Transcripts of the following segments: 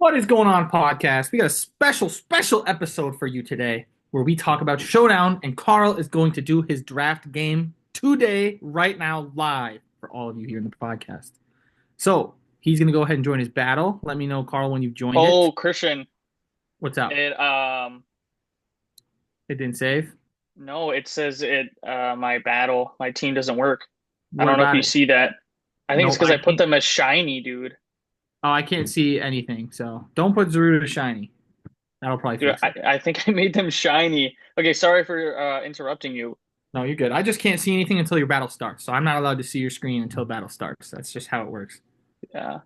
What is going on, podcast? We got a special episode for you today where we talk about Showdown, and Karl is going to do his draft game today, right now, live for all of you here in the podcast. So he's going to go ahead and join his battle. Let me know, Karl, when you've joined it. Oh, Christian, What's up? it It didn't save? no, it says my team doesn't work. I What don't know if about you it? see that. I think it's Nope, because I I put can't. them as shiny, dude. Oh, I can't see anything. So don't put Zaruto shiny. That'll probably Dude, fix I, it. I think I made them shiny. Okay, sorry for interrupting you. No, you're good. I just can't see anything until your battle starts. So I'm not allowed to see your screen until battle starts. That's just how it works. Yeah.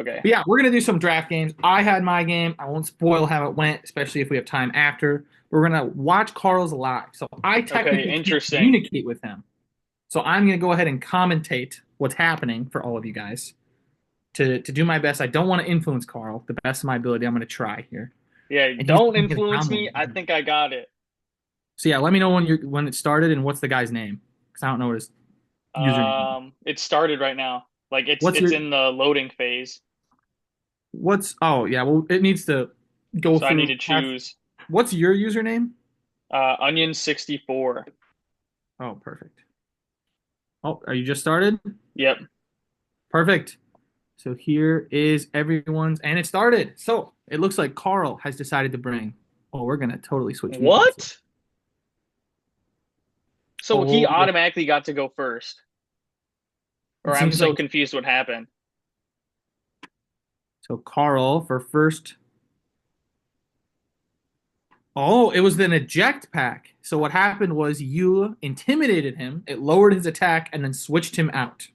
Okay. But yeah, we're gonna do some draft games. I had my game. I won't spoil how it went, especially if we have time after. We're gonna watch Karl's live. So I Okay, technically can't interesting. communicate with him. So I'm gonna go ahead and commentate what's happening for all of you guys to do my best. I don't want to influence Karl. The best of my ability, I'm gonna try here. Yeah, And he's don't doing his influence download. me. I think I got it. So yeah, let me know when it started and what's the guy's name because I don't know what his username is. It started right now. Like it's What's it's your in the loading phase. what's oh yeah well it needs to go So I need through. to choose What's your username? Onion 64. Oh, perfect. Oh, are you just started? Yep. Perfect. So here is everyone's, and it started. So it looks like Karl has decided to bring. Oh, we're gonna totally switch defense here. What? So he Oh, automatically got to go first. it Or I'm seems so like confused what happened. so. Karl for first. Oh, it was an eject pack. So what happened was you intimidated him. It lowered his attack and then switched him out.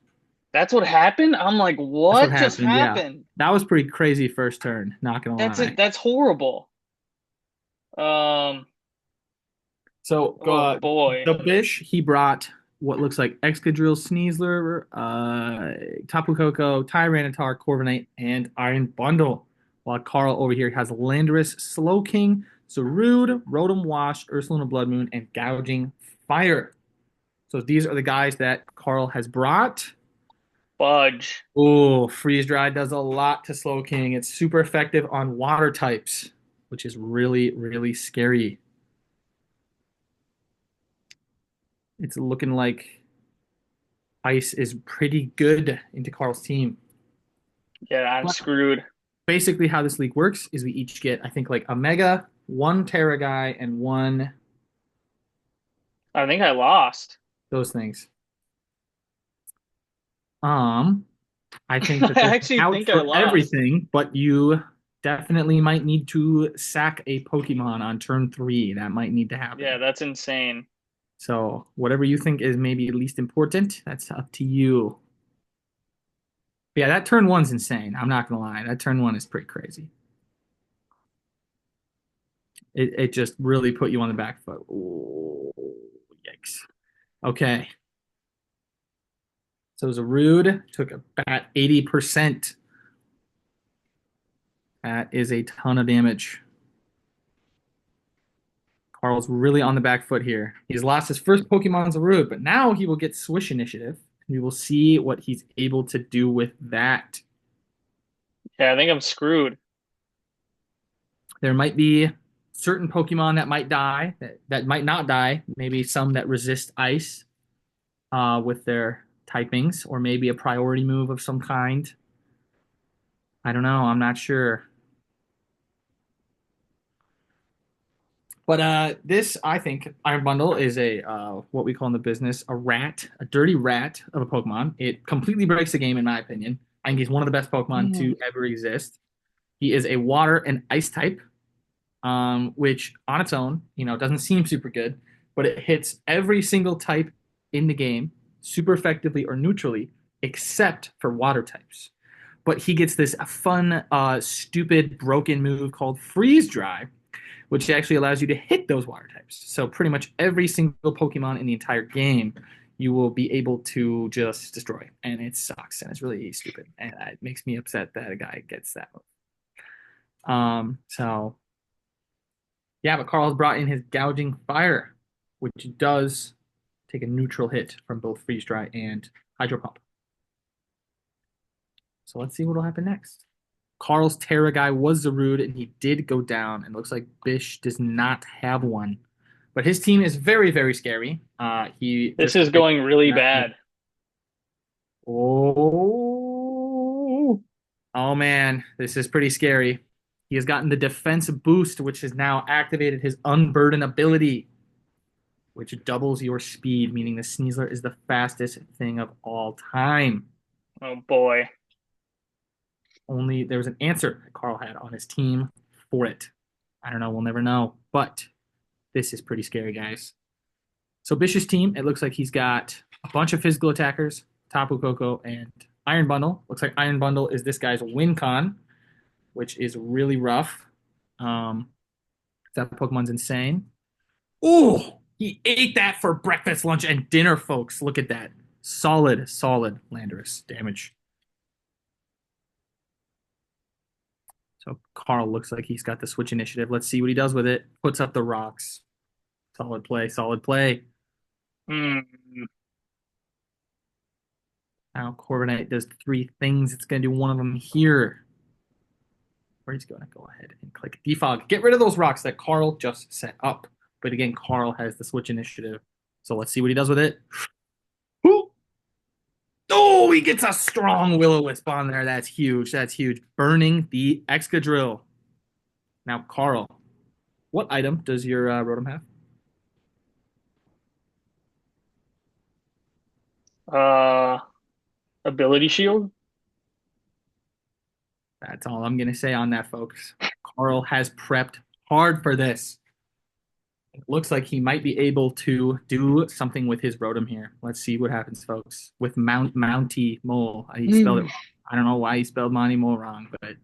That's what happened? I'm like, That's what what just happened. Yeah, happened? that was pretty crazy first turn. Not gonna That's it. lie. That's horrible. Um, So oh boy. the Bish, he brought what looks like Excadrill, Sneasler, Tapu Koko, Tyranitar, Corviknight, and Iron Bundle. While Karl over here has Landorus, Slowking, Zarude, Rotom Wash, Ursaluna Blood Moon, and Gouging Fire. So these are the guys that Karl has brought. Fudge. Oh, Freeze Dry does a lot to Slowking. It's super effective on water types, which is really scary. It's looking like Ice is pretty good into Karl's team. Yeah, I'm But screwed. basically, how this league works is we each get, I think, like a Mega, one Terra guy, and one I think I lost. those things. Um, I think I that this actually counts think I for lost. everything, but you definitely might need to sack a Pokemon on turn 3. That might need to Yeah, happen. that's insane. So whatever you think is maybe least important, that's up to you. But yeah, that turn one's insane. I'm not gonna lie. That turn one is pretty crazy. It just really put you on the back foot. Oh, yikes. Okay. So it was a rude, took about 80%. That is a ton of damage. Karl's really on the back foot here. He's lost his first Pokemon Zarude, but now he will get Swish Initiative. We will see what he's able to do with that. Yeah, I think I'm screwed. There might be certain Pokemon that might die, that might not die. Maybe some that resist ice with their typings, or maybe a priority move of some kind. I don't know. I'm not sure. But this, I think, Iron Bundle is a what we call in the business a rat, a dirty rat of a Pokemon. It completely breaks the game, in my opinion. I think he's one of the best Pokemon Mm. to ever exist. He is a water and ice type, which on its own, doesn't seem super good, but it hits every single type in the game super effectively or neutrally, except for water types. But he gets this fun, stupid, broken move called Freeze Dry, which actually allows you to hit those water types. So pretty much every single Pokemon in the entire game, you will be able to just destroy, and it sucks, and it's really stupid, and it makes me upset that a guy gets that. So yeah, but Karl's brought in his Gouging Fire, which does take a neutral hit from both Freeze Dry and Hydro Pump. So let's see what will happen next. Carl's Terra guy was Zarude, and he did go down. And looks like Bish does not have one. But his team is very, very scary. He This just is picked. going really bad. Oh, oh man, this is pretty scary. He has gotten the defense boost, which has now activated his unburden ability, which doubles your speed, meaning the Sneasler is the fastest thing of all time. Oh boy. Only there was an answer that Carl had on his team for it. I don't know, we'll never know. But this is pretty scary, guys. So Bish's team, it looks like he's got a bunch of physical attackers, Tapu Koko, and Iron Bundle. Looks like Iron Bundle is this guy's win con, which is really rough. Um, that Pokemon's insane. Oh, he ate that for breakfast, lunch, and dinner, folks. Look at that. Solid, solid Landorus damage. So Karl looks like he's got the switch initiative. Let's see what he does with it. Puts up the rocks. Solid play, solid play. Hmm. Now Corviknight does three things. It's going to do one of them here. Where he's going to go ahead and click defog. Get rid of those rocks that Karl just set up. But again, Karl has the switch initiative. So let's see what he does with it. Oh, he gets a strong Will-O-Wisp on there. That's huge. That's huge. Burning the Excadrill. Now, Karl, what item does your Rotom have? Uh, ability shield. That's all I'm going to say on that, folks. Karl has prepped hard for this. It looks like he might be able to do something with his Rotom here. Let's see what happens, folks. With Mounty Mole. He spelled it Hmm. wrong. I don't know why he spelled Monty Mole wrong, but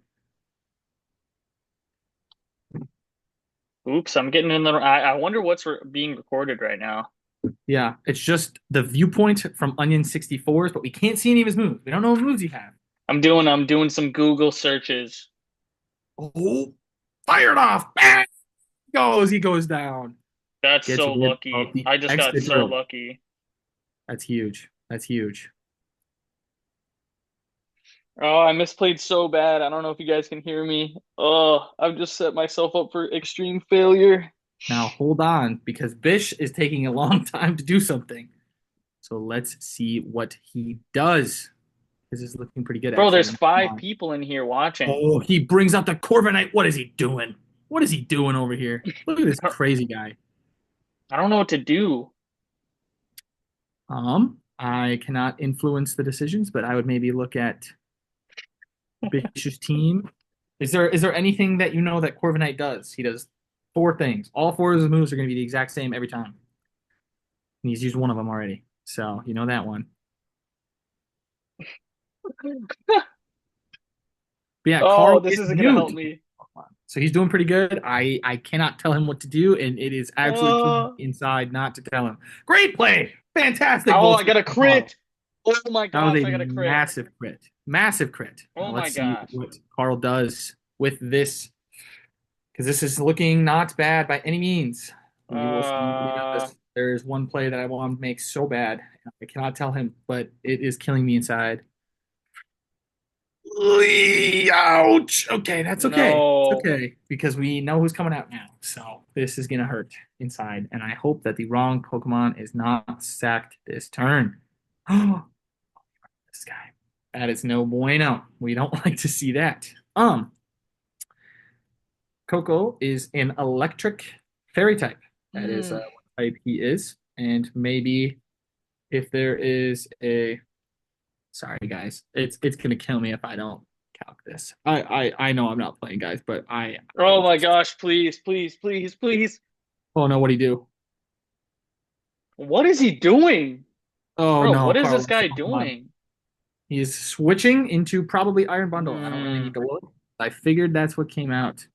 Oops, I'm getting in the. I wonder what's being recorded right now. yeah, it's just the viewpoint from Onion 64s, but we can't see any of his moves. We don't know what moves he has. I'm doing some Google searches. Oh, fired off. Bang! He goes down. That's Gets so rid of lucky. the I just got extra so drill. lucky. That's huge. That's huge. Oh, I misplayed so bad. I don't know if you guys can hear me. Oh, I've just set myself up for extreme failure. Now hold on, because Bish is taking a long time to do something. So let's see what he does. This is looking pretty good, Bro, actually. there's Come five on. people in here watching. Oh, he brings out the Corviknight. What is he doing? What is he doing over here? Look at this I don't, crazy guy. I don't know what to do. I cannot influence the decisions, but I would maybe look at Bish's team. Is there anything that you know that Corviknight does? He does four things. All four of his moves are going to be the exact same every time. And he's used one of them already. So you know that one. But yeah, Oh, Karl this is isn't gonna new help to me. Pokemon. So he's doing pretty good. I cannot tell him what to do, and it is absolutely killing me Oh, inside not to tell him. Great play. Fantastic oh, volt I got switch a from Karl. crit. Oh my That was gosh, a I got a crit. massive crit. Massive crit. Now Oh my let's see gosh. what Karl does with this, because this is looking not bad by any means. We will see what he Uh, does. There's one play that I want to make so bad. I cannot tell him, but it is killing me inside. Ouch. Okay, that's okay. It's no. okay because we know who's coming out now. So this is gonna hurt inside, and I hope that the wrong Pokemon is not sacked this turn. Oh, this guy. That is no bueno. We don't like to see that. Coco is an electric fairy type. That is Hmm. what type he is, and maybe if there is a sorry, guys. It's gonna kill me if I don't calc this. I know I'm not playing, guys, but I Oh my just gosh, please, please, please, please. oh no, what'd he do? What is he doing? Oh Bro, no, what is Karl this lost the guy Pokemon. doing? He's switching into probably Iron Bundle. I don't really Hmm. need to look. I figured that's what came out.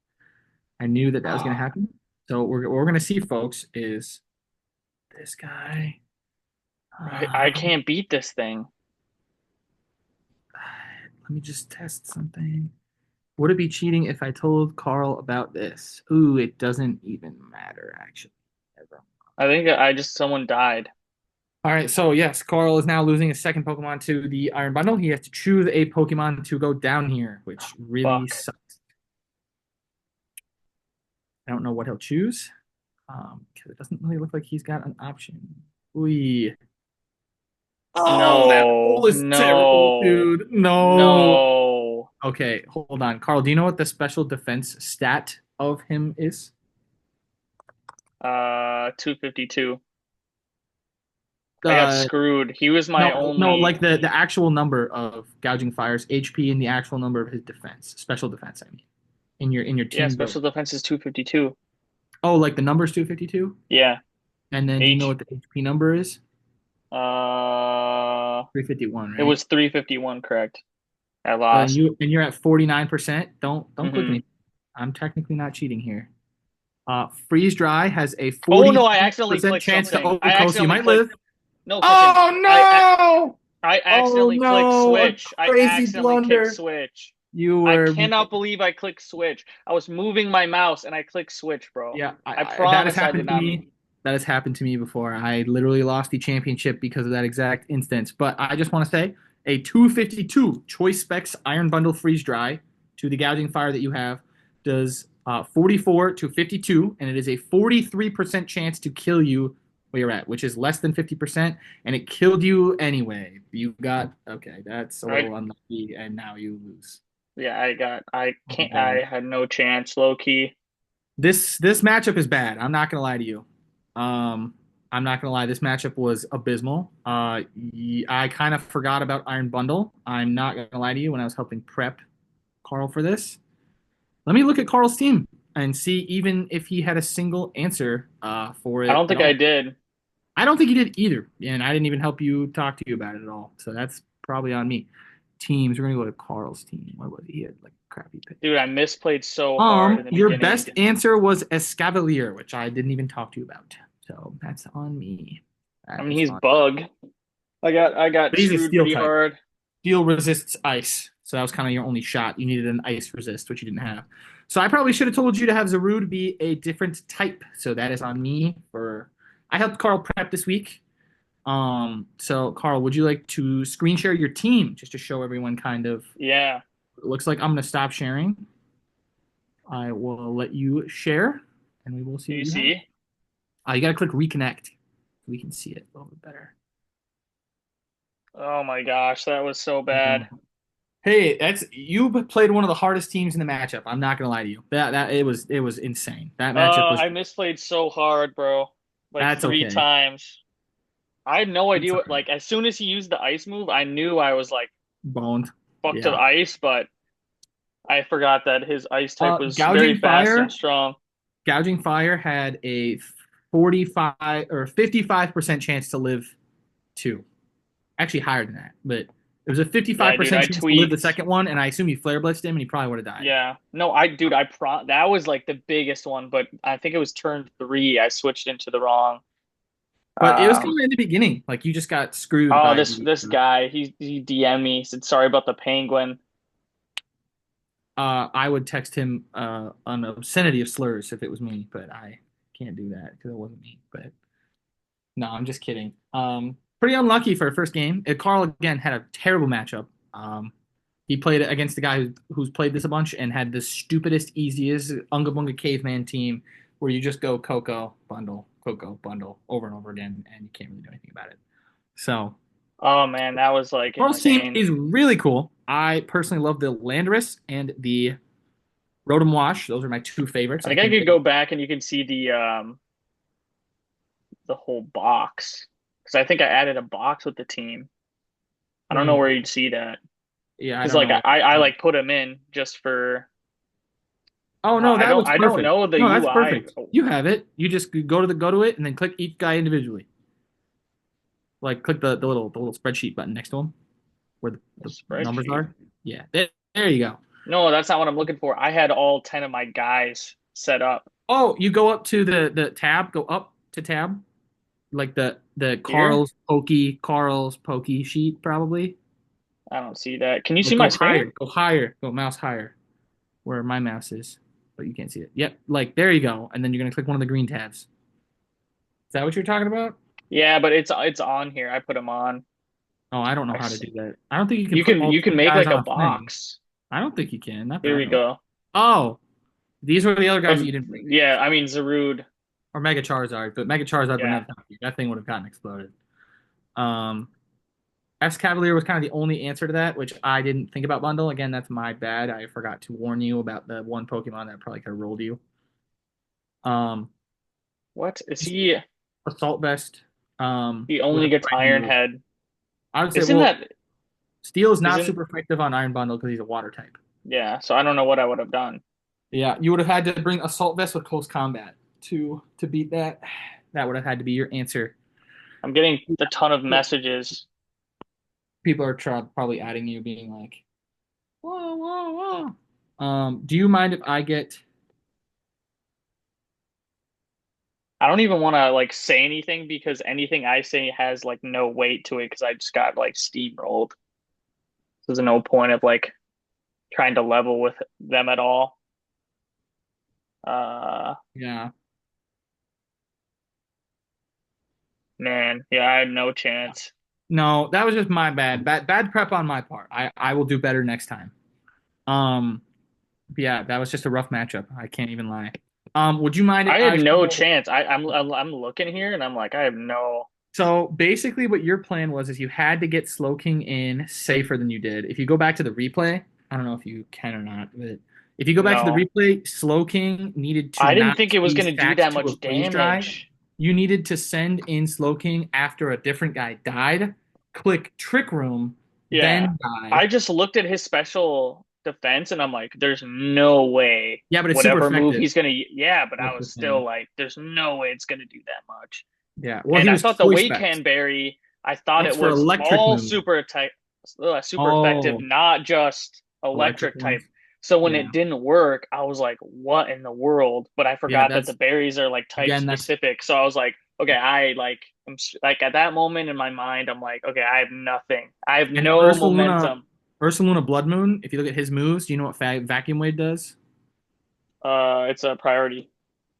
I knew that that was gonna happen. So what we're gonna see, folks, is this guy. I Um, can't beat this thing. let me just test something. Would it be cheating if I told Karl about this? Ooh, it doesn't even matter, actually. Ever. I think I just someone died. All right, so yes, Carl is now losing his second Pokemon to the Iron Bundle. He has to choose a Pokemon to go down here, which really Fuck. sucks. I don't know what he'll choose, because it doesn't really look like he's got an option. We. Oh, that roll No, is terrible, no, dude. No. no. Okay, hold on. Carl, do you know what the special defense stat of him is? 252. I got Uh, screwed. He was my no, only. like the actual number of gouging fires, HP, and the actual number of his defense, special defense. I mean, in your Yeah, team build. special defense is 252. Oh, like the number's 252, Yeah, and then do you know H. what the HP number is? Uh, 351, it right? was 351, correct. I lost. You're at 49%. Don't click Hmm. me. I'm technically not cheating here. Freeze dry has a Oh no, I accidentally 42% clicked chance to something. I overcoat, so you accidentally might clicked. live. No clicking. Oh no! I Oh accidentally clicked no! A switch. I crazy accidentally clicked blunder. switch. You I were, cannot believe I clicked switch. I was moving my mouse and I clicked switch, bro. yeah, I that has promise I did happened to not. me. That has happened to me before. I literally lost the championship because of that exact instance. But I just want to say a 252 Choice Specs Iron Bundle Freeze Dry to the gouging fire that you have does 44 to 52, and it is a 43% chance to kill you where you're at, which is less than 50%, and it killed you anyway. You got, okay, that's a I little unlucky, and now you lose. Yeah, I Oh can't. boy. I had no chance, low key. This matchup is bad. I'm not gonna lie to you. Um, I'm not gonna lie. This matchup was abysmal. I kind of forgot about Iron Bundle. I'm not gonna lie to you. When I was helping prep Carl for this, let me look at Carl's team and see even if he had a single answer for I it don't at think I all. did. I don't think he did either, and I didn't even help you talk to you about it at all. So that's probably on me. Teams. We're gonna go to Carl's team. What was he? He had like crappy Dude, picks. I misplayed so hard in the Your beginning. best answer was Escavalier, which I didn't even talk to you about. So that's on me. I That mean, is he's on. bug. I got But he's a screwed steel pretty type. hard. Steel resists ice, so that was kind of your only shot. You needed an ice resist, which you didn't have. So I probably should have told you to have Zarude be a different type. So that is on me for. I helped Carl prep this week. So Carl, would you like to screen share your team just to show everyone kind of? Yeah, It looks like I'm gonna stop sharing. I will let you share, and we will see do what you you have. see? You got to click reconnect. We can see it a little bit better. Oh my gosh, that was so bad. Hey, that's you played one of the hardest teams in the matchup. I'm not gonna lie to you. That it was insane. That matchup was. I misplayed so hard, bro. Like That's three okay. times. I had no It's idea all what, right. like, as soon as he used the ice move, I knew I was like Boned. fucked to the Yeah. ice, but I forgot that his ice type was very Gouging fast and fire. strong. Gouging fire had a 45 or 55% chance to live two. Actually, higher than that, but it was a Yeah, dude, 55% I chance to live the tweaked. second one, and I assume you flare blitzed him, and he probably would have died. Yeah. No, dude, that was like the biggest one, but I think it was turn three. I switched into the wrong. But it was kind Um, of in the beginning. Like you just got screwed oh, by this guy, he DM me, said sorry about the penguin. I would text him an obscenity of slurs if it was me, but I can't do that because it wasn't me. But no, I'm just kidding. Pretty unlucky for a first game. Carl again had a terrible matchup. He played against the guy who's played this a bunch and had the stupidest, easiest Unga Bunga caveman team where you just go Coco bundle over and over again, and you can't really do anything about it. So Oh man, that was like Carl's team insane. is really cool. I personally love the Landorus and the Rotom Wash. Those are my two favorites. I I think I think could they. go back and you can see the whole box because I think I added a box with the team. I don't know Hmm, where you'd see that yeah, I because don't like know. I like put them in just for. Oh no, that looks I don't perfect. know the No, that's UI. perfect. You have it. You just go to it and then click each guy individually. Like click the little spreadsheet button next to him where the numbers Spreadsheet. are. Yeah, there you go. No, that's not what I'm looking for. I had all 10 of my guys set up Oh, you go up to the tab. Go up to tab like the here. Carl's pokey sheet probably. I don't see that. Can you Like see my screen? go higher, go mouse higher where my mouse is, but you can't see it. Yep, like there you go, and then you're gonna click one of the green tabs. Is that what you're talking about? Yeah, but it's on here. I put them on. Oh, I don't know I how to s- do that. I don't think you can put all you can three make guys like on a a thing. box. I don't think you can. Not that Here I we know of. go. Oh, these were the other guys that Or you didn't bring. yeah, I mean Zarude. Or Mega Charizard, but Mega Charizard would Yeah. never happen. That thing would have gotten exploded. Um, Cavalier was kind of the only answer to that, which I didn't think about bundle. Again, that's my bad. I forgot to warn you about the one Pokemon that probably could have rolled you. Um, What is he? Assault Vest, He with only a gets fighting Iron move. Head. I would say, Isn't well, that Steel is not isn't super effective on Iron Bundle because he's a water type. yeah, so I don't know what I would have done. Yeah, you would have had to bring Assault Vest with close combat to beat that. That would have had to be your answer. I'm getting a ton of messages. People are probably adding you, being like, "Whoa, whoa, whoa." Do you mind if I get? I don't even want to like say anything because anything I say has like no weight to it because I just got like steamrolled. There's no point of like trying to level with them at all. Uh Yeah, Man, yeah, I had no chance. no, that was just my bad prep on my part. I will do better next time. Um, but yeah, that was just a rough matchup. I can't even lie. Would you mind if I had I no show? chance. I'm looking here and I'm like I have no. So basically, what your plan was is you had to get Slowking in safer than you did. If you go back to the replay, I don't know if you can or not, but if you go back to the No. replay, Slowking needed to I didn't not think it was be going to do stacked that to a much freeze dry. damage. You needed to send in Slowking after a different guy died, click Trick Room, Yeah. then die. I just looked at his special defense and I'm like, there's no way Yeah, but it's super whatever move effective. he's gonna yeah, but I That's the was still thing. like, there's no way it's gonna do that much. Yeah. Well, And he I was thought the choice Wake specs. Berry, I thought That's it for was electric all moves. super effective, Oh, not just electric electric type. ones. So when Yeah. it didn't work, I was like, what in the world? But I Yeah, forgot that the that's berries are like type again, that's specific. So I was like, okay, I like like at that moment in my mind, I'm like, okay, I have nothing. I have and no momentum. Ursa Luna Blood Moon, if you look at his moves, do you know what Vacuum Wave does? It's a priority.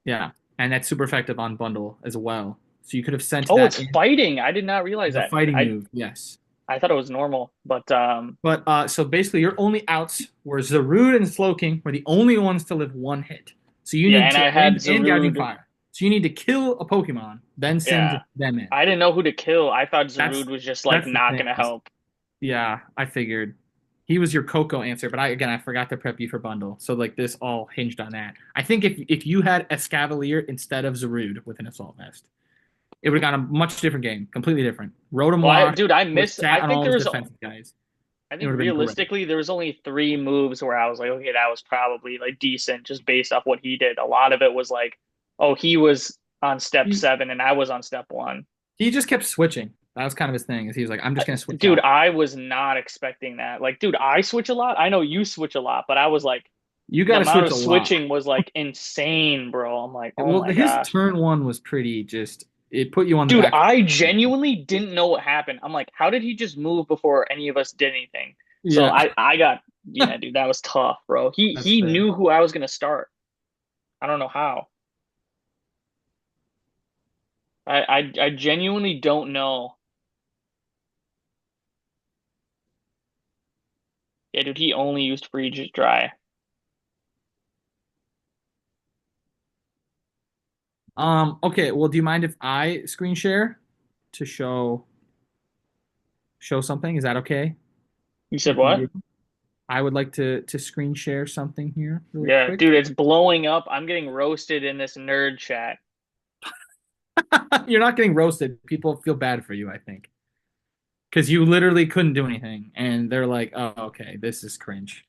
Yeah. And that's super effective on bundle as well. So you could have sent Oh, that it's in fighting. I did not realize as a that. fighting move, yes. I thought it was normal, but But so basically your only outs were Zarude and Slowking were the only ones to live one hit. So you yeah, need and to I had and Gouging Zarude. Fire. So you need to kill a Pokemon, then Yeah, send them in. I didn't know who to kill. I thought That's Zarude was just like that's the not thing. gonna help. Yeah, I figured. He was your Coco answer, but I forgot to prep you for bundle. So like this all hinged on that. I think if you had Escavalier instead of Zarude with an assault vest, it would have gone a much different game, completely different. Rotom Well, Wash dude, I would have miss. sat I on think all there his was. defensive guys. I It think would have been great. realistically, there was only three moves where I was like, okay, that was probably like decent, just based off what he did. A lot of it was like, oh, he was on step He, 7 and I was on step 1. he just kept switching. That was kind of his thing. Is he was like, I'm just gonna switch Dude, out. I was not expecting that. Like, dude, I switch a lot. I know you switch a lot, but I was like, You the got to amount switch of a lot. switching was like insane, bro. I'm like, oh Well, my his gosh. turn one was pretty just. It put you on the Dude, back foot. I genuinely didn't know what happened. I'm like, how did he just move before any of us did anything? So Yeah, I got yeah, dude, that was tough, bro. He that's he fair. knew who I was gonna start. I don't know how. I genuinely don't know. Yeah, dude, he only used freeze dry. Okay. Well, do you mind if I screen share to show something? Is that okay You said with what? you? I would like to screen share something here really Yeah, quick. dude, it's blowing up. I'm getting roasted in this nerd chat. You're not getting roasted. People feel bad for you, I think, because you literally couldn't do anything, and they're like, "Oh, okay, this is cringe."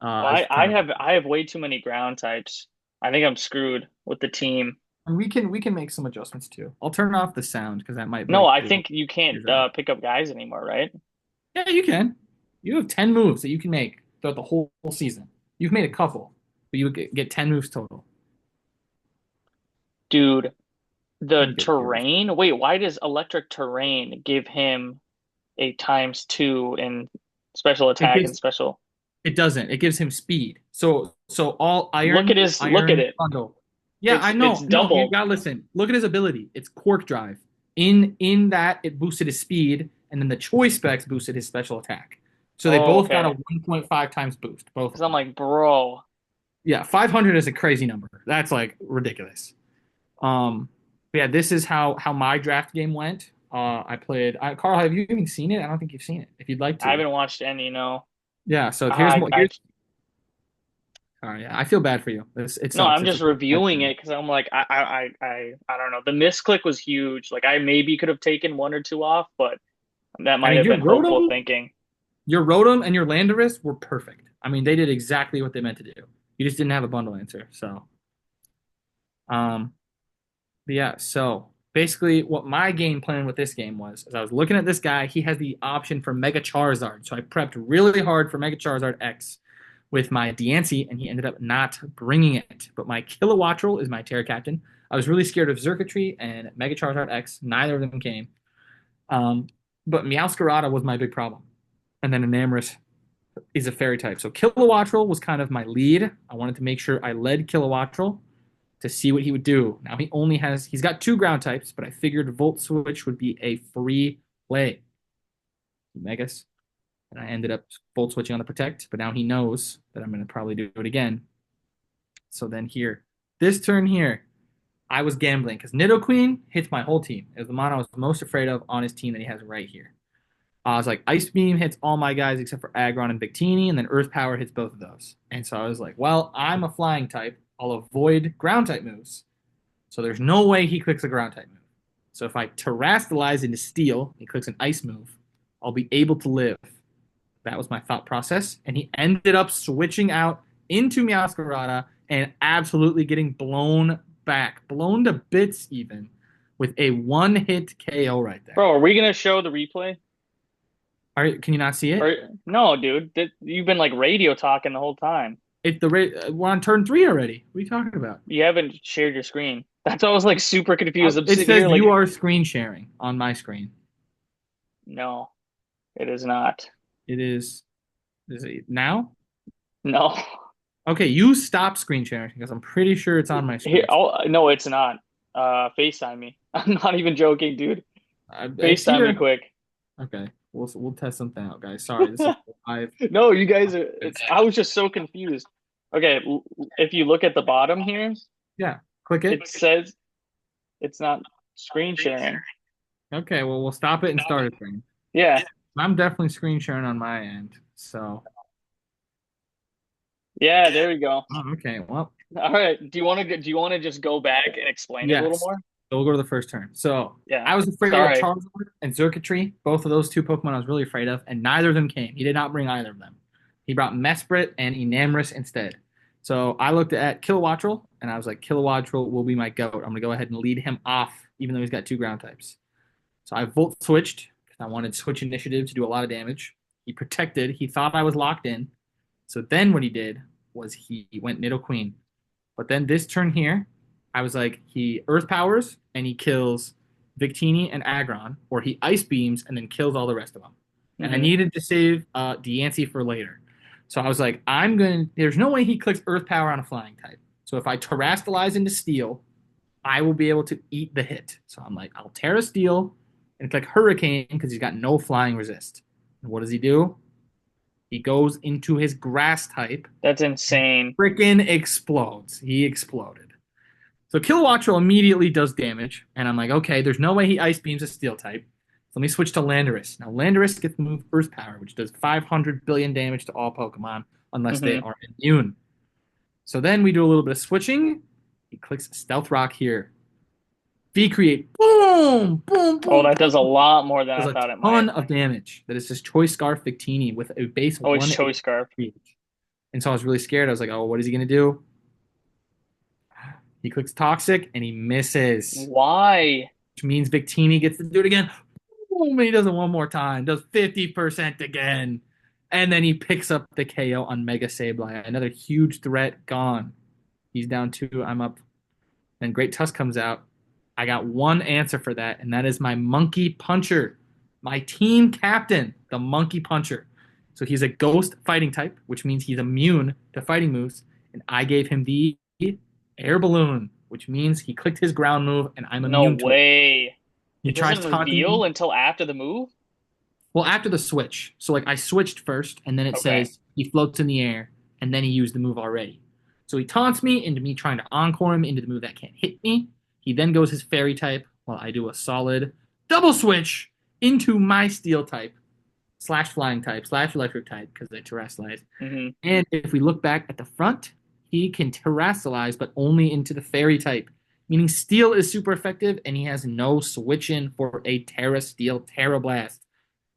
Well, It's kind of. I have way too many ground types. I think I'm screwed with the team. And we can make some adjustments too. I'll turn off the sound because that might No, break I your think you can't eardrum. pick up guys anymore, right? Yeah, you can. You have 10 moves that you can make throughout the whole season. You've made a couple, but you would get 10 moves total. Dude, Let the me get yours. terrain. Wait, why does electric terrain give him a times 2 in special It attack and gives special? it doesn't. It gives him speed. So all Look at iron it. bundle. Yeah, I It's know. No, you doubled. gotta listen. Look at his ability. It's Quark Drive. In that, it boosted his speed, and then the choice specs boosted his special attack. So they Oh, both got a okay. 1.5 times boost, both Because of I'm them. like, bro, Yeah, 500 is a crazy number. That's like ridiculous. But yeah, this is how my draft game went. I played. Carl, have you even seen it? I don't think you've seen it. If you'd like I to, haven't watched any. No, yeah. So here's I, more. I, Here's. All right, yeah, I feel bad for you. It no, sucks. I'm It's a just bad reviewing thing. it because I'm like, I don't know. The misclick was huge. Like, I maybe could have taken one or two off, but that I might mean, have been hopeful thinking. your Rotom and your Landorus were perfect. I mean, they did exactly what they meant to do. You just didn't have a bundle answer. So, um, but yeah. So basically, what my game plan with this game was, is I was looking at this guy. He has the option for Mega Charizard, so I prepped really hard for Mega Charizard X with my Diancie, and he ended up not bringing it. But my Kilowattrel is my Terra Captain. I was really scared of Xurkitree and Mega Charizard X. Neither of them came. Um, but Meowscarada was my big problem. And then Enamorus is a fairy type. So Kilowattrel was kind of my lead. I wanted to make sure I led Kilowattrel to see what he would do. Now he's got two ground types, but I figured Volt Switch would be a free play. Megas. And I ended up Volt Switching on the Protect, but now he knows that I'm going to probably do it again. So then here, this turn here, I was gambling because Nidoqueen hits my whole team. It was the mon I was most afraid of on his team that he has right here. I was like, Ice Beam hits all my guys except for Aggron and Victini, and then Earth Power hits both of those. And so I was like, well, I'm a flying type. I'll avoid ground type moves. So there's no way he clicks a ground type move. So if I Terrastalize into Steel, he clicks an Ice move, I'll be able to live. That was my thought process. And he ended up switching out into Meowscarada and absolutely getting blown back, blown to bits even, with a one-hit KO right there. Bro, are we gonna show the replay? Can you not see it? Or no, dude, you've been like radio talking the whole time. We're on turn 3 already. What are you talking about? You haven't shared your screen. That's why I was like super confused. I'm It sitting here says like, you are screen sharing on my screen. no, it is not. It is. Is it now? No. Okay, you stop screen sharing because I'm pretty sure it's on my Here, screen. no, it's not. FaceTime me. I'm not even joking, dude. It's FaceTime me here. quick. Okay, we'll test something out, guys. Sorry, this is live. No, you guys are. I was just so confused. Okay, if you look at the bottom here, Yeah, click it. it says it's not screen sharing. Okay, well we'll stop it and start it then. Yeah, I'm definitely screen sharing on my end. So, yeah, there we go. oh, okay, well, All right. Do you want to just go back and explain it a little yes. more? So we'll go to the first turn. So Yeah. I was afraid of Sorry. Charizard and Xurkitree, both of those two Pokemon I was really afraid of, and neither of them came. He did not bring either of them. He brought Mesprit and Enamorus instead. So I looked at Kilowattrel, and I was like, Kilowattrel will be my goat. I'm going to go ahead and lead him off, even though he's got two ground types. So I Volt switched because I wanted Switch Initiative to do a lot of damage. He protected. He thought I was locked in. So then what he did was he went Nidoqueen. But then this turn here, I was like, he Earth Powers and he kills Victini and Aggron, or he Ice Beams and then kills all the rest of them. And I Hmm. needed to save Diancie for later. So I was like, there's no way he clicks Earth Power on a flying type. So if I Terrastalize into Steel, I will be able to eat the hit. So I'm like, I'll Terra Steel and click Hurricane because he's got no flying resist. And what does he do? He goes into his grass type, That's insane. freaking explodes. He exploded. So Kilowattrel immediately does damage, and I'm like, okay, there's no way he Ice Beams a Steel type. So let me switch to Landorus. Now Landorus gets to move Earth Power, which does 500 billion damage to all Pokemon unless they Hmm. are immune. So then we do a little bit of switching. He clicks Stealth Rock here. V Create, boom, boom, Oh, boom, that does a boom. lot more than Does I a thought it might. ton of damage. That is just Choice Scarf Victini with a base Oh, it's 1 Choice Scarf. and so I was really scared. I was like, oh, what is he going to do? He clicks Toxic and he misses, Why? which means Victini gets to do it again. Boom, and he does it one more time. Does 50% again. And then he picks up the KO on Mega Sableye. Another huge threat gone. He's down 2. I'm up. Then Great Tusk comes out. I got one answer for that, and that is my Monkey Puncher. My team captain, the Monkey Puncher. So he's a ghost fighting type, which means he's immune to fighting moves. And I gave him the Air Balloon, which means he clicked his ground move, and I'm No immune to it. way. He It tries doesn't taunting reveal me. until after the move? Well, after the switch. So like I switched first, and then it Okay. says he floats in the air, and then he used the move already. So he taunts me into me trying to encore him into the move that can't hit me. He then goes his fairy type while I do a solid double switch into my steel type slash flying type slash electric type because I terrestrialize. Hmm. And if we look back at the front, he can terrestrialize, but only into the fairy type, meaning steel is super effective, and he has no switch in for a Terra Steel Terra Blast.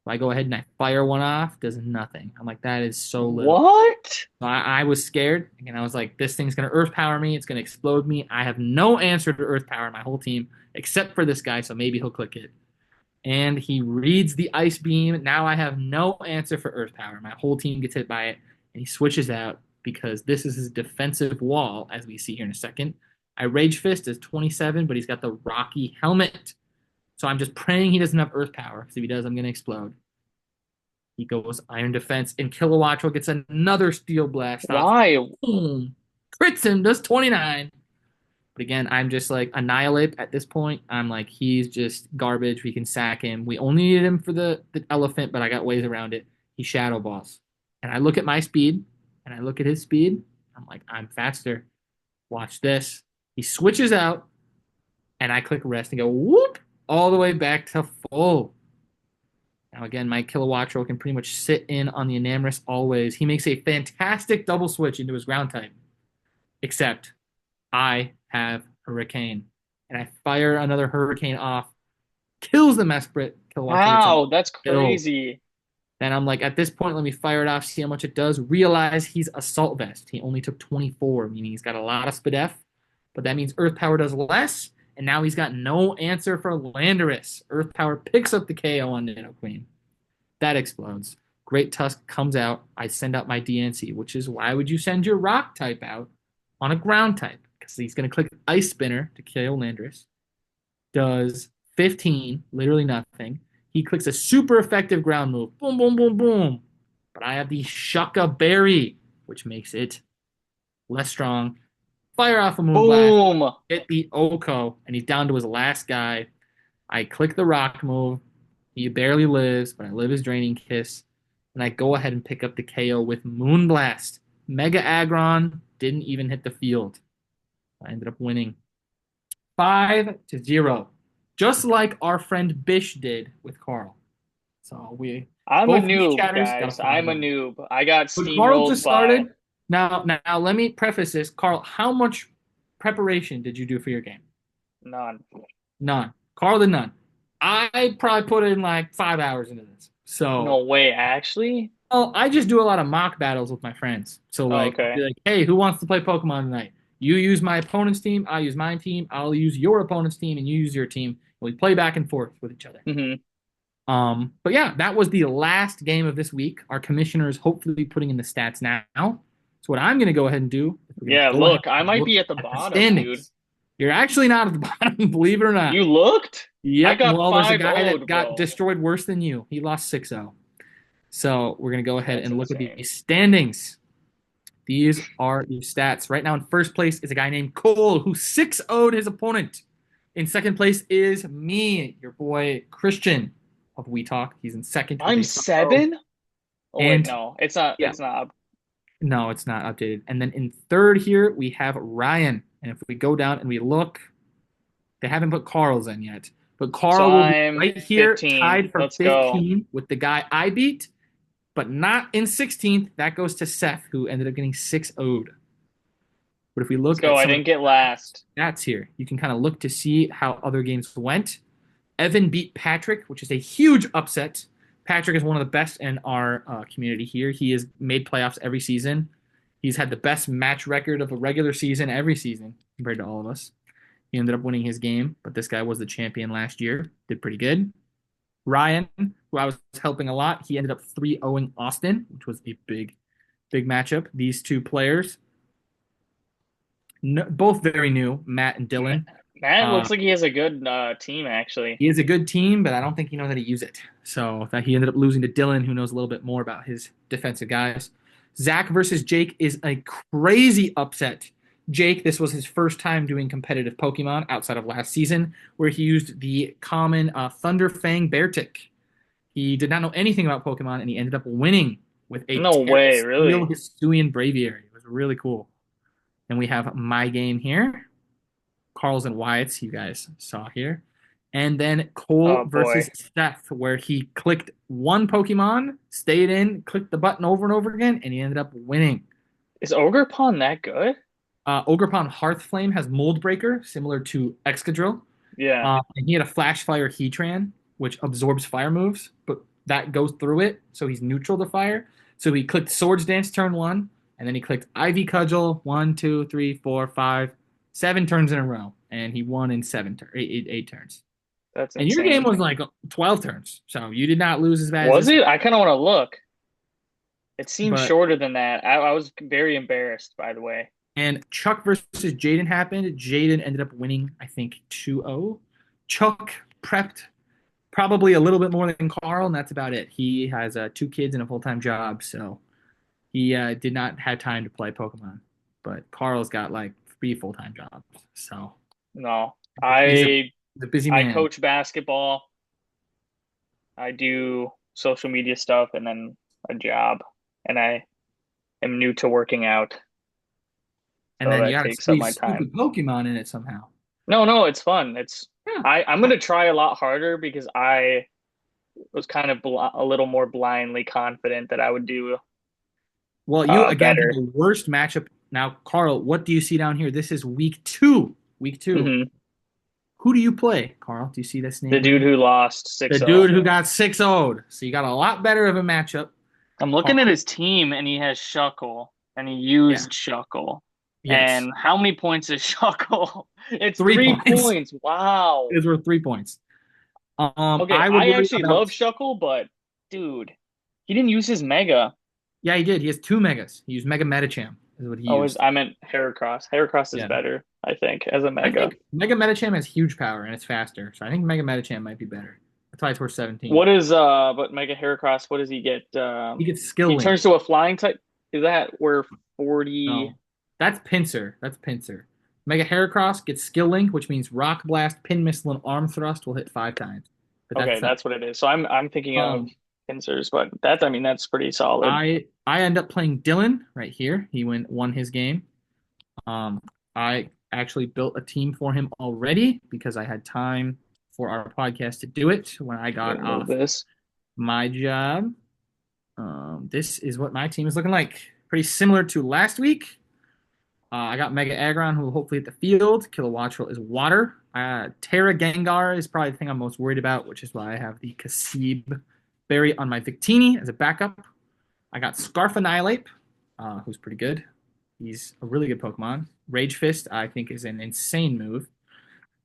If I go ahead and I fire one off, does nothing. I'm like, that is so little. What? So I was scared, and I was like, this thing's gonna Earth Power me. It's gonna explode me. I have no answer to Earth Power my whole team except for this guy, so maybe he'll click it. And he reads the Ice Beam. Now I have no answer for Earth Power. My whole team gets hit by it, and he switches out because this is his defensive wall, as we see here in a second. I Rage Fist is 27, but he's got the Rocky Helmet. So I'm just praying he doesn't have Earth Power, because if he does, I'm going to explode. He goes Iron Defense, and Kilowattrel gets another Steel Blast off. Why? Boom! Crits him, does 29. But again, I'm just like Annihilate at this point. I'm like, he's just garbage. We can sack him. We only needed him for the elephant, but I got ways around it. He Shadow Balls. And I look at my speed, and I look at his speed. I'm like, I'm faster. Watch this. He switches out, and I click rest and go whoop all the way back to full. Now again, my Kilowattrel can pretty much sit in on the Enamorous always. He makes a fantastic double switch into his ground type. Except I have Hurricane. And I fire another Hurricane off. Kills the Mesprit. Kilowattrel gets a How? That's kill. crazy. Then I'm like, at this point, let me fire it off, see how much it does. Realize he's Assault Vest. He only took 24, meaning he's got a lot of SPDF. But that means Earth Power does less. And now he's got no answer for Landorus. Earth Power picks up the KO on Nidoqueen. That explodes. Great Tusk comes out. I send out my DNC, which is why would you send your Rock type out on a ground type? Because he's going to click Ice Spinner to kill Landorus. Does 15, literally nothing. He clicks a super effective ground move. Boom, boom, boom, boom. But I have the Shucka Berry, which makes it less strong. Fire off a Moonblast. Boom. Hit the Oko, and he's down to his last guy. I click the rock move. He barely lives, but I live his Draining Kiss. And I go ahead and pick up the KO with Moonblast. Mega Aggron didn't even hit the field. I ended up winning 5-0. Just like our friend Bish did with Karl. So we I'm a both Wii noob, chatters got a guys. I'm a 5-0. noob. I got But Karl steamrolled just by started. Now, let me preface this. Karl, how much preparation did you do for your game? none. None. Karl did none. I probably put in like 5 hours into this. So, No way, actually? well, I just do a lot of mock battles with my friends. So, Oh, like, I'll be okay. like, hey, who wants to play Pokemon tonight? You use my opponent's team, I use my team, I'll use your opponent's team, and you use your team. We play back and forth with each other. Hmm. But yeah, that was the last game of this week. Our commissioner is hopefully putting in the stats now. So what I'm going to go ahead and do is we're going to Yeah, go ahead look, I and might look be at the at the bottom, dude. standings. You're actually not at the bottom, believe it or not. You looked? I Yep. got Well, there's a guy 5 that 0'd, got bro. destroyed worse than you. He lost 6-0. So we're going to go ahead That's and look at insane. the standings. These are the stats. Right now in first place is a guy named Cole who 6-0'd his opponent. In second place is me, your boy Christian of We Talk. He's in second with I'm a 5-0. 7? Oh wait, And no. It's not yeah, up. no, it's not updated. And then in third here, we have Ryan. And if we go down and we look, they haven't put Carl's in yet. But So Carl will be I'm right here, 15. tied for Let's go. 15 with the guy I beat, but not in 16th. That goes to Seth, who ended up getting 6-0'd. But if we Let's look go. at I some of didn't get last. the stats here, you can kind of look to see how other games went. Evan beat Patrick, which is a huge upset. Patrick is one of the best in our community here. He has made playoffs every season. He's had the best match record of a regular season every season compared to all of us. He ended up winning his game, but this guy was the champion last year. Did pretty good. Ryan, who I was helping a lot, he ended up 3-0ing Austin, which was a big matchup. These two players, no, both very new, Matt and Ma- Dylan. Matt Uh, looks like he has a good team, actually. he is a good team, but I don't think he knows how to use it. So that he ended up losing to Dylan, who knows a little bit more about his defensive guys. Zach versus Jake is a crazy upset. Jake, this was his first time doing competitive Pokemon outside of last season, where he used the common Thunder Fang Beartic. He did not know anything about Pokemon, and he ended up winning with a No Terra way, Steel really? Hisuian Braviary. It was really cool. And we have my game here. Karl's and Wyatt's, you guys saw here. And then Cole Oh boy. versus Seth, where he clicked one Pokemon, stayed in, clicked the button over and over again, and he ended up winning. Is Ogre Pond that good? Ogerpon Hearthflame has Mold Breaker, similar to Excadrill. Yeah, And he had a Flash Fire Heatran, which absorbs fire moves, but that goes through it, so he's neutral to fire. So he clicked Swords Dance turn one, and then he clicked Ivy Cudgel 1, 2, 3, 4, 5, 7 turns in a row, and he won in eight turns. that's And your game insane. was like 12 turns, so you did not lose as bad as Was this guy. it? I kind of want to look. It seemed But shorter than that. I was very embarrassed, by the way. and Chuck versus Jaden happened. Jaden ended up winning, I think, 2-0. Chuck prepped probably a little bit more than Karl, and that's about it. He has two kids and a full time job, so he did not have time to play Pokemon. But Karl's got like three full time jobs, so No, he's a, I he's a busy I man. coach basketball. I do social media stuff and then a job, and I am new to working out, And so then you that got to takes up squeeze my time. stupid Pokemon in it somehow. No, no, it's fun. Yeah. I'm gonna try a lot harder because I was kind of a little more blindly confident that I would do Well, you again had better. the worst matchup. Now, Karl, what do you see down here? This is week two. Week two. Hmm. Who do you play, Karl? Do you see this The name right dude here? who lost The 6-0. dude who got 6-0'd. So you got a lot better of a matchup. I'm Karl, looking at his team and he has Shuckle and he yeah, used Shuckle. yes. And how many points is Shuckle? It's 3 points. 3 points. Wow. It's worth 3 points. Okay, I would I worry actually love about. Shuckle, but dude, he didn't use his Mega. Yeah, he did. He has two megas. He used Mega Medicham, is what he Oh, used. I meant Heracross. Heracross is Yeah. better, I think, as a I Mega. think Mega Medicham has huge power and it's faster. So I think Mega Medicham might be better. That's why it's worth 17. What is but Mega Heracross, what does he get? He gets Skill He Link. turns to a flying type. Is that where 40? No, that's Pinsir. That's Pinsir. Mega Heracross gets Skill Link, which means Rock Blast, Pin Missile, and Arm Thrust will hit 5 times. But Okay, that's not. that's what it is. So I'm thinking of Um, pincers, but that's I mean that's pretty solid. I end up playing Dylan right here. He won his game. Um, I actually built a team for him already because I had time for our podcast to do it when I Let got me move off this. my job. This is what my team is looking like. Pretty similar to last week. I got Mega Aggron, who will hopefully hit the field. Kilowattrel is water. Terra Gengar is probably the thing I'm most worried about, which is why I have the Kasib Berry on my Victini as a backup. I got Scarf Annihilate, who's pretty good. He's a really good Pokemon. Rage Fist, I think, is an insane move,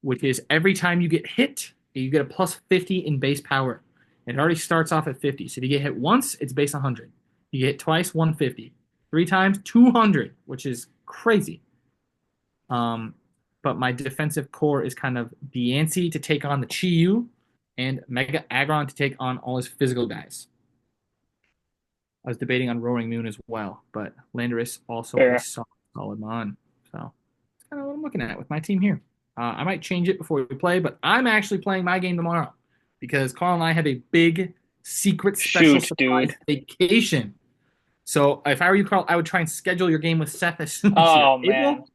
which is every time you get hit, you get a plus 50 in base power. It already starts off at 50. So if you get hit once, it's base 100. You get hit twice, 150. Three times, 200, which is crazy. Um, but my defensive core is kind of Diancie to take on the Chi-Yu and Mega Aggron to take on all his physical guys. I was debating on Roaring Moon as well, but Landorus also a Fair. solid mon. So that's kind of what I'm looking at with my team here. I might change it before we play, but I'm actually playing my game tomorrow because Karl and I have a big secret special Shoot, surprise dude. vacation. So if I were you, Karl, I would try and schedule your game with Seth as soon as you're Oh man. able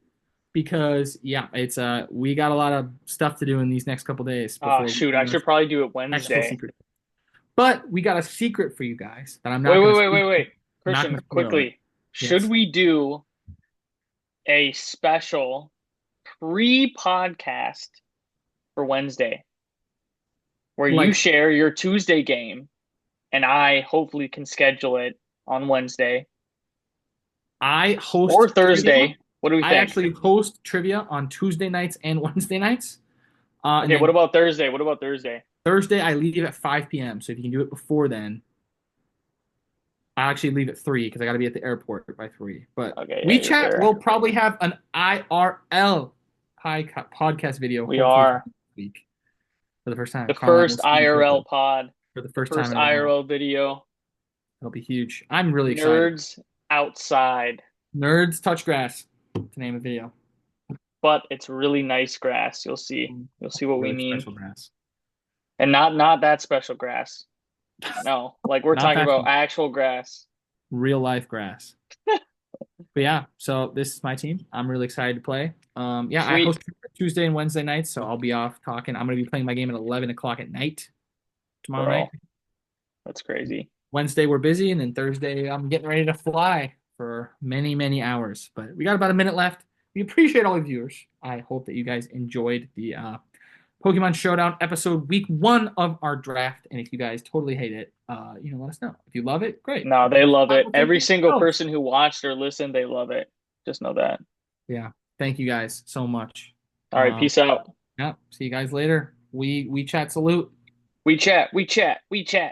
because yeah, it's we got a lot of stuff to do in these next couple days Oh before we shoot, I do our should probably do it actual Wednesday. secret. But we got a secret for you guys that I'm Wait, not wait, going to wait, speak. wait, wait. Not Christian, going to spoil it. quickly. Should Yes. we do a special pre-podcast for Wednesday where you Like share your Tuesday game and I hopefully can schedule it on Wednesday I or host trivia. Thursday? What do we I think? actually host trivia on Tuesday nights and Wednesday nights. And Okay, what then about Thursday? What about Thursday? Thursday I leave at 5 p.m. So if you can do it before then, I actually leave at 3 because I got to be at the airport by 3. But Okay, yeah, Wii you're Chat fair. will probably have an IRL podcast video We hopefully are this week for the first time. the Carl and I will first see each other IRL pod, for the first time first in a while. IRL video. It'll be huge. I'm really excited. Nerds outside. Nerds touch grass to name the video. but it's really nice grass. You'll see. You'll see what we Really mean. special grass. And not that special grass. No, like we're Not talking that about actual grass. real life grass. But yeah, so this is my team. I'm really excited to play. Yeah, I Sweet. host Tuesday and Wednesday nights, so I'll be off talking. I'm gonna be playing my game at 11 o'clock at night tomorrow night. Bro, that's crazy. Wednesday we're busy, and then Thursday I'm getting ready to fly for many, many hours. But we got about a minute left. We appreciate all the viewers. I hope that you guys enjoyed the Pokemon Showdown episode week 1 of our draft. And if you guys totally hate it, let us know. If you love it, great. No, If you they love want, it. we'll take Every it single else. person who watched or listened, they love it. Just know that. Yeah. Thank you guys so much. All right, peace out. Yeah. See you guys later. We chat salute. We chat, we chat, we chat.